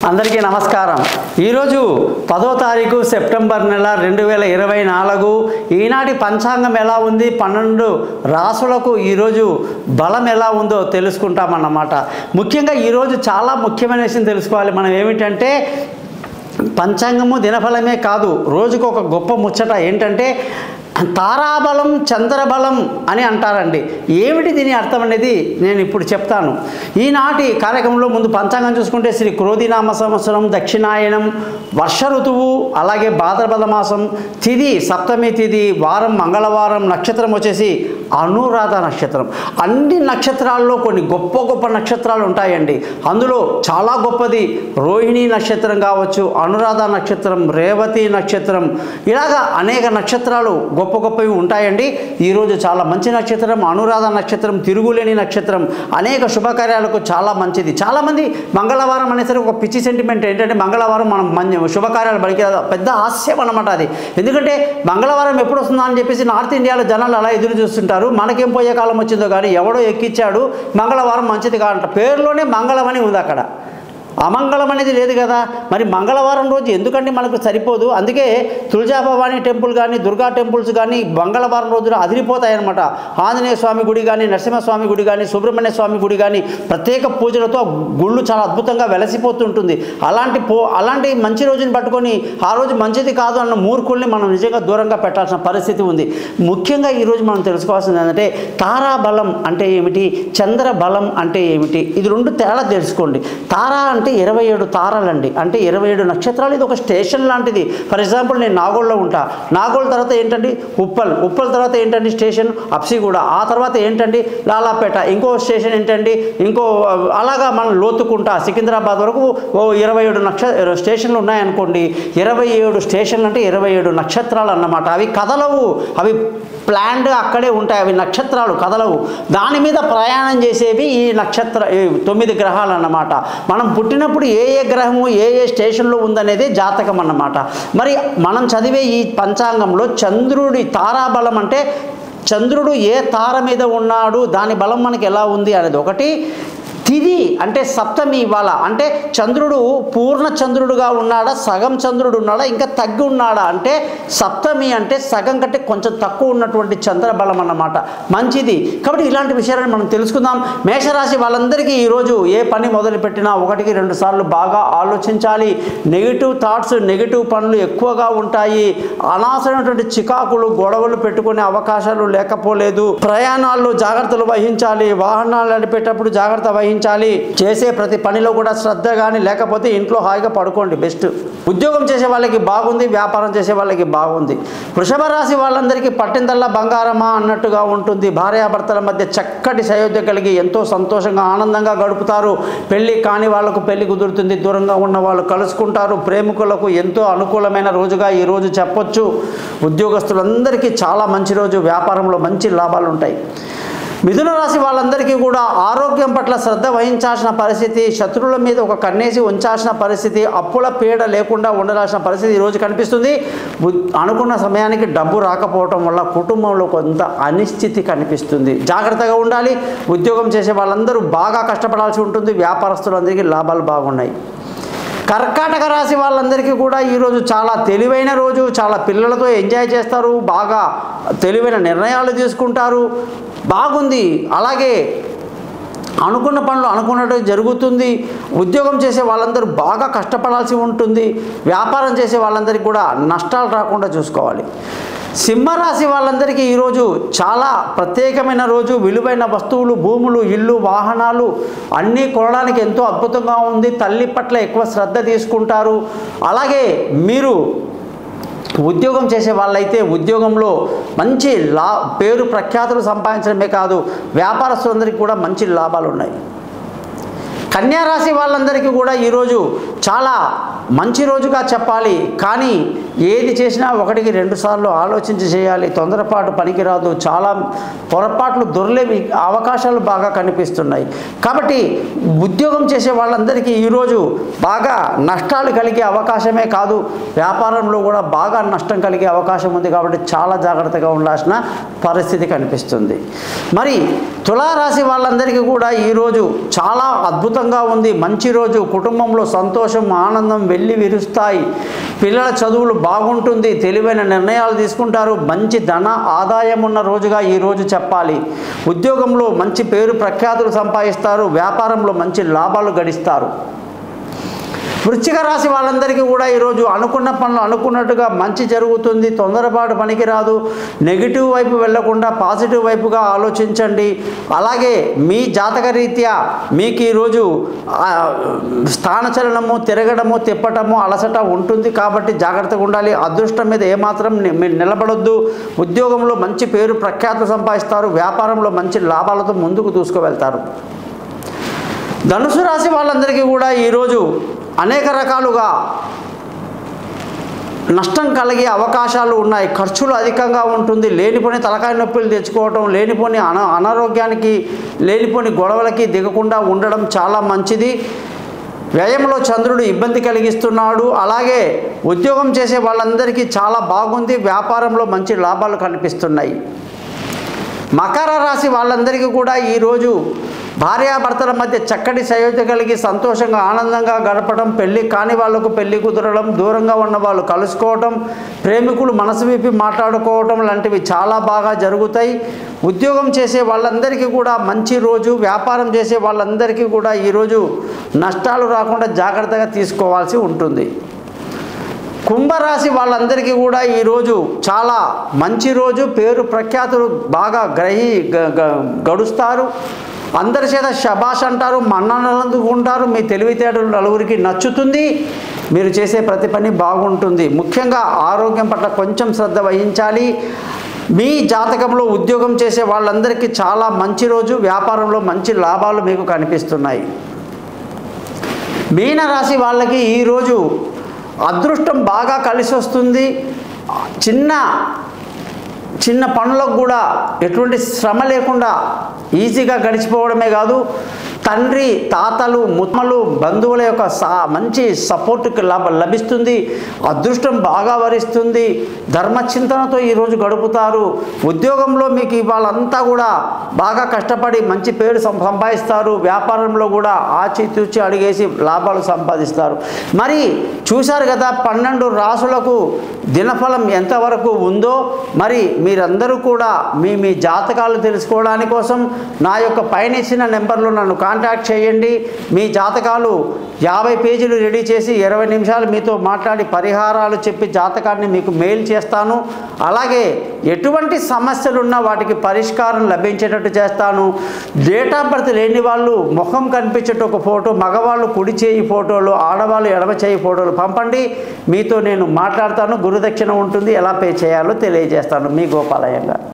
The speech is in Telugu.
అందరికీ నమస్కారం। ఈరోజు 10వ తారీఖు సెప్టెంబర్ నెల 2024 ఈనాటి పంచాంగం ఎలా ఉంది, 12 రాసులకు ఈరోజు బలం ఎలా ఉందో తెలుసుకుంటామన్నమాట। ముఖ్యంగా ఈరోజు చాలా ముఖ్యమైన విషయం తెలుసుకోవాలి మనం ఏమిటంటే పంచాంగము దినఫలమే కాదు, రోజుకు ఒక గొప్ప ముచ్చట ఏంటంటే తారాబలం చంద్రబలం అని అంటారండి। ఏమిటి దీని అర్థం అనేది నేను ఇప్పుడు చెప్తాను। ఈనాటి కార్యక్రమంలో ముందు పంచాంగం చూసుకుంటే శ్రీ క్రోధినామ సంవత్సరం, దక్షిణాయనం, వర్ష ఋతువు, అలాగే భాద్రపద మాసం, తిథి సప్తమి తిథి, వారం మంగళవారం, నక్షత్రం వచ్చేసి అనురాధ నక్షత్రం। అన్ని నక్షత్రాల్లో కొన్ని గొప్ప గొప్ప నక్షత్రాలు ఉంటాయండి। అందులో చాలా గొప్పది రోహిణి నక్షత్రం కావచ్చు, అనురాధ నక్షత్రం, రేవతి నక్షత్రం, ఇలాగా అనేక నక్షత్రాలు గొప్ప గొప్పవి ఉంటాయండి। ఈరోజు చాలా మంచి నక్షత్రం అనురాధ నక్షత్రం, తిరుగులేని నక్షత్రం, అనేక శుభకార్యాలకు చాలా మంచిది। చాలామంది మంగళవారం అనేసరికి ఒక పిచ్చి సెంటిమెంట్ ఏంటంటే మంగళవారం మనం శుభకార్యాలు బడికి పెద్ద హాస్యం అన్నమాట అది। ఎందుకంటే మంగళవారం ఎప్పుడు వస్తుందా అని చెప్పేసి నార్త్ ఇండియాలో జనాలు అలా ఎదురు చూస్తుంటారు। మనకేం పోయే కాలం వచ్చిందో కానీ ఎవడో ఎక్కిచ్చాడు మంగళవారం మంచిది కాదంట, పేరులోనే మంగళం అని ఉంది, అక్కడ అమంగళం అనేది లేదు కదా। మరి మంగళవారం రోజు ఎందుకంటే మనకు సరిపోదు, అందుకే తులజాభవాని టెంపుల్ కానీ దుర్గా టెంపుల్స్ కానీ మంగళవారం రోజున అదిరిపోతాయన్నమాట। ఆంజనేయ స్వామి గుడి కానీ, నరసింహస్వామి గుడి కానీ, సుబ్రహ్మణ్య స్వామి గుడి కానీ ప్రత్యేక పూజలతో గుళ్ళు చాలా అద్భుతంగా వెలసిపోతుంటుంది। అలాంటి మంచి రోజుని పట్టుకొని ఆ రోజు మంచిది కాదు అన్న మూర్ఖుల్ని మనం నిజంగా దూరంగా పెట్టాల్సిన పరిస్థితి ఉంది। ముఖ్యంగా ఈరోజు మనం తెలుసుకోవాల్సింది ఏంటంటే తారాబలం అంటే ఏమిటి, చంద్రబలం అంటే ఏమిటి, ఇది రెండు తేడా తెలుసుకోండి। తారా అంటే 27 తారలండి, అంటే 27 నక్షత్రాలు, ఇది ఒక స్టేషన్ లాంటిది। ఫర్ ఎగ్జాంపుల్ నేను నాగోల్లో ఉంటా, నాగోల్ తర్వాత ఏంటండి ఉప్పల్ తర్వాత ఏంటండి స్టేషన్ అప్సిగూడ, ఆ తర్వాత ఏంటండి లాలాపేట, ఇంకో స్టేషన్ ఏంటండి అలాగా మనం లోతుకుంటా సికింద్రాబాద్ వరకు 27 స్టేషన్లు ఉన్నాయనుకోండి। 27 స్టేషన్లు అంటే 27 నక్షత్రాలు అన్నమాట। అవి కదలవు, అవి ప్లాన్డ్ అక్కడే ఉంటాయి, అవి నక్షత్రాలు కదలవు, దాని మీద ప్రయాణం చేసేవి ఈ 9 గ్రహాలు అన్నమాట। మనం పుట్టినప్పుడు ఏ గ్రహము ఏ స్టేషన్లో ఉందనేది జాతకం అన్నమాట। మరి మనం చదివే ఈ పంచాంగంలో చంద్రుడి తారాబలం అంటే చంద్రుడు ఏ తార మీద ఉన్నాడు, దాని బలం మనకి ఎలా ఉంది అనేది ఒకటి। తిథి అంటే సప్తమి ఇవాళ, అంటే చంద్రుడు పూర్ణ చంద్రుడుగా ఉన్నాడా, సగం చంద్రుడు ఉన్నాడా, ఇంకా తగ్గి ఉన్నాడా, అంటే సప్తమి అంటే సగం కంటే కొంచెం తక్కువ ఉన్నటువంటి చంద్రబలం అన్నమాట, మంచిది। కాబట్టి ఇలాంటి విషయాలను మనం తెలుసుకుందాం। మేషరాశి వాళ్ళందరికీ ఈరోజు ఏ పని మొదలుపెట్టినా 1-2 సార్లు బాగా ఆలోచించాలి। నెగిటివ్ థాట్స్, నెగిటివ్ పనులు ఎక్కువగా ఉంటాయి। అనవసరమైనటువంటి చికాకులు, గొడవలు పెట్టుకునే అవకాశాలు లేకపోలేదు। ప్రయాణాల్లో జాగ్రత్తలు వహించాలి, వాహనాలు నడిపేటప్పుడు జాగ్రత్త వహించాలి, చేసే ప్రతి పనిలో కూడా శ్రద్ధ కానీ, లేకపోతే ఇంట్లో హాయిగా పడుకోండి బెస్ట్। ఉద్యోగం చేసే వాళ్ళకి బాగుంది, వ్యాపారం చేసే వాళ్ళకి బాగుంది। వృషభ రాశి వాళ్ళందరికీ పట్టిందల్లా బంగారమా అన్నట్టుగా ఉంటుంది। భార్యాభర్తల మధ్య చక్కటి సయోధ్య కలిగి ఎంతో సంతోషంగా ఆనందంగా గడుపుతారు। పెళ్లి కాని వాళ్లకు పెళ్లి కుదురుతుంది, దూరంగా ఉన్న వాళ్ళు కలుసుకుంటారు। ప్రేమికులకు ఎంతో అనుకూలమైన రోజుగా ఈ రోజు చెప్పొచ్చు। ఉద్యోగస్తులందరికీ చాలా మంచి రోజు, వ్యాపారంలో మంచి లాభాలు ఉంటాయి। మిథున రాశి వాళ్ళందరికీ కూడా ఆరోగ్యం పట్ల శ్రద్ధ వహించాల్సిన పరిస్థితి, శత్రువుల మీద ఒక కన్నేసి ఉంచాల్సిన పరిస్థితి, అప్పుల పీడ లేకుండా ఉండవలసిన పరిస్థితి ఈరోజు కనిపిస్తుంది। అనుకున్న సమయానికి డబ్బు రాకపోవటం వల్ల కుటుంబంలో కొంత అనిశ్చితి కనిపిస్తుంది, జాగ్రత్తగా ఉండాలి। ఉద్యోగం చేసే వాళ్ళందరూ బాగా కష్టపడాల్సి ఉంటుంది, వ్యాపారస్తులందరికీ లాభాలు బాగున్నాయి। కర్కాటక రాశి వాళ్ళందరికీ కూడా ఈరోజు చాలా తెలివైన రోజు, చాలా పిల్లలతో ఎంజాయ్ చేస్తారు, బాగా తెలివైన నిర్ణయాలు తీసుకుంటారు, బాగుంది। అలాగే అనుకున్న పనులు అనుకున్నట్టు జరుగుతుంది। ఉద్యోగం చేసే వాళ్ళందరూ బాగా కష్టపడాల్సి ఉంటుంది, వ్యాపారం చేసే వాళ్ళందరికీ కూడా నష్టాలు రాకుండా చూసుకోవాలి। సింహరాశి వాళ్ళందరికీ ఈరోజు చాలా ప్రత్యేకమైన రోజు, విలువైన వస్తువులు, భూములు, ఇల్లు, వాహనాలు అన్నీ కొనడానికి ఎంతో అద్భుతంగా ఉంది। తల్లి పట్ల ఎక్కువ శ్రద్ధ తీసుకుంటారు। అలాగే మీరు ఉద్యోగం చేసే వాళ్ళైతే ఉద్యోగంలో మంచి పేరు ప్రఖ్యాతులు సంపాదించడమే కాదు, వ్యాపారస్తులందరికీ కూడా మంచి లాభాలు ఉన్నాయి। కన్యారాశి వాళ్ళందరికీ కూడా ఈరోజు చాలా మంచి రోజుగా చెప్పాలి, కానీ ఏది చేసినా 1-2 సార్లు ఆలోచించి చేయాలి, తొందరపాటు పనికిరాదు, చాలా పొరపాట్లు దొర్లేవి అవకాశాలు బాగా కనిపిస్తున్నాయి। కాబట్టి ఉద్యోగం చేసే వాళ్ళందరికీ ఈరోజు బాగా నష్టాలు కలిగే అవకాశమే కాదు, వ్యాపారంలో కూడా బాగా నష్టం కలిగే అవకాశం ఉంది, కాబట్టి చాలా జాగ్రత్తగా ఉండాల్సిన పరిస్థితి కనిపిస్తుంది। మరి తులారాశి వాళ్ళందరికీ కూడా ఈరోజు చాలా అద్భుతంగా అద్భుతంగా ఉంది, మంచి రోజు, కుటుంబంలో సంతోషం ఆనందం వెళ్లి విరుస్తాయి, పిల్లల చదువులు బాగుంటుంది, తెలివైన నిర్ణయాలు తీసుకుంటారు, మంచి ధన ఆదాయం ఉన్న రోజుగా ఈ రోజు చెప్పాలి. ఉద్యోగంలో మంచి పేరు ప్రఖ్యాతులు సంపాదిస్తారు, వ్యాపారంలో మంచి లాభాలు గడిస్తారు. వృశ్చిక రాశి వాళ్ళందరికీ కూడా ఈరోజు అనుకున్న పనులు అనుకున్నట్టుగా మంచి జరుగుతుంది, తొందరపాటు పనికిరాదు, నెగిటివ్ వైపు వెళ్లకుండా పాజిటివ్ వైపుగా ఆలోచించండి. అలాగే మీ జాతక రీత్యా మీకు ఈరోజు స్థానచలనము, తిరగడము, తిప్పటము, అలసట ఉంటుంది కాబట్టి జాగ్రత్తగా ఉండాలి. అదృష్టం మీద ఏమాత్రం మీరు నిలబడొద్దు. ఉద్యోగంలో మంచి పేరు ప్రఖ్యాతులు సంపాదిస్తారు, వ్యాపారంలో మంచి లాభాలతో ముందుకు దూసుకువెళ్తారు. ధనుసు రాశి వాళ్ళందరికీ కూడా ఈరోజు అనేక రకాలుగా నష్టం కలిగే అవకాశాలు ఉన్నాయి. ఖర్చులు అధికంగా ఉంటుంది, లేనిపోని తలకాయ నొప్పులు తెచ్చుకోవటం, లేనిపోని అనారోగ్యానికి, లేనిపోని గొడవలకి దిగకుండా ఉండడం చాలా మంచిది. వ్యయంలో చంద్రుడు ఇబ్బంది కలిగిస్తున్నాడు. అలాగే ఉద్యోగం చేసే వాళ్ళందరికీ చాలా బాగుంది, వ్యాపారంలో మంచి లాభాలు కనిపిస్తున్నాయి. మకర రాశి వాళ్ళందరికీ కూడా ఈరోజు భార్యాభర్తల మధ్య చక్కటి సయోధ్య కలిగి సంతోషంగా ఆనందంగా గడపడం, పెళ్ళి కాని వాళ్లకు పెళ్లి కుదరడం, దూరంగా ఉన్న వాళ్ళు కలుసుకోవటం, ప్రేమికులు మనసు విప్పి మాట్లాడుకోవటం లాంటివి చాలా బాగా జరుగుతాయి. ఉద్యోగం చేసే వాళ్ళందరికీ కూడా మంచి రోజు, వ్యాపారం చేసే వాళ్ళందరికీ కూడా ఈరోజు నష్టాలు రాకుండా జాగ్రత్తగా తీసుకోవాల్సి ఉంటుంది. కుంభరాశి వాళ్ళందరికీ కూడా ఈరోజు చాలా మంచి రోజు, పేరు ప్రఖ్యాతులు బాగా గడుస్తారు, అందరి చేత శబాష్ అంటారు, మన్ననలు అందుకుంటారు, మీ తెలివితేటలు నలుగురికి నచ్చుతుంది, మీరు చేసే ప్రతి పని బాగుంటుంది. ముఖ్యంగా ఆరోగ్యం పట్ల కొంచెం శ్రద్ధ వహించాలి. మీ జాతకంలో ఉద్యోగం చేసే వాళ్ళందరికీ చాలా మంచి రోజు, వ్యాపారంలో మంచి లాభాలు మీకు కనిపిస్తున్నాయి. మీనరాశి వాళ్ళకి ఈరోజు అదృష్టం బాగా కలిసి వస్తుంది. చిన్న పనులకు కూడా ఎటువంటి శ్రమ లేకుండా ఈజీగా గడిచిపోవడమే కాదు, తండ్రి, తాతలు, ముత్తమలు, బంధువుల యొక్క మంచి సపోర్టుకి లభిస్తుంది, అదృష్టం బాగా వరిస్తుంది, ధర్మచింతనతో ఈరోజు గడుపుతారు. ఉద్యోగంలో మీకు వాళ్ళంతా కూడా బాగా కష్టపడి మంచి పేరు సంపాదిస్తారు, వ్యాపారంలో కూడా ఆచితూచి అడిగేసి లాభాలు సంపాదిస్తారు. మరి చూశారు కదా 12 రాసులకు దినఫలం ఎంతవరకు ఉందో. మరి మీరందరూ కూడా మీ జాతకాలు తెలుసుకోవడానికి కోసం నా యొక్క పైన ఇచ్చిన నెంబర్లో నన్ను కాంటాక్ట్ చేయండి. మీ జాతకాలు 50 పేజీలు రెడీ చేసి 20 నిమిషాలు మీతో మాట్లాడి పరిహారాలు చెప్పి జాతకాన్ని మీకు మెయిల్ చేస్తాను. అలాగే ఎటువంటి సమస్యలున్నా వాటికి పరిష్కారం లభించేటట్టు చేస్తాను. డేట్ ఆఫ్ బర్త్ లేని వాళ్ళు ముఖం కనిపించేట ఒక ఫోటో, మగవాళ్ళు కుడి చేయి ఫోటోలు, ఆడవాళ్ళు ఎడమ చేయి ఫోటోలు పంపండి. మీతో నేను మాట్లాడతాను. గురుదక్షిణ ఉంటుంది, ఎలా పే చేయాలో తెలియజేస్తాను. మీ గోపాలయ్య గారు.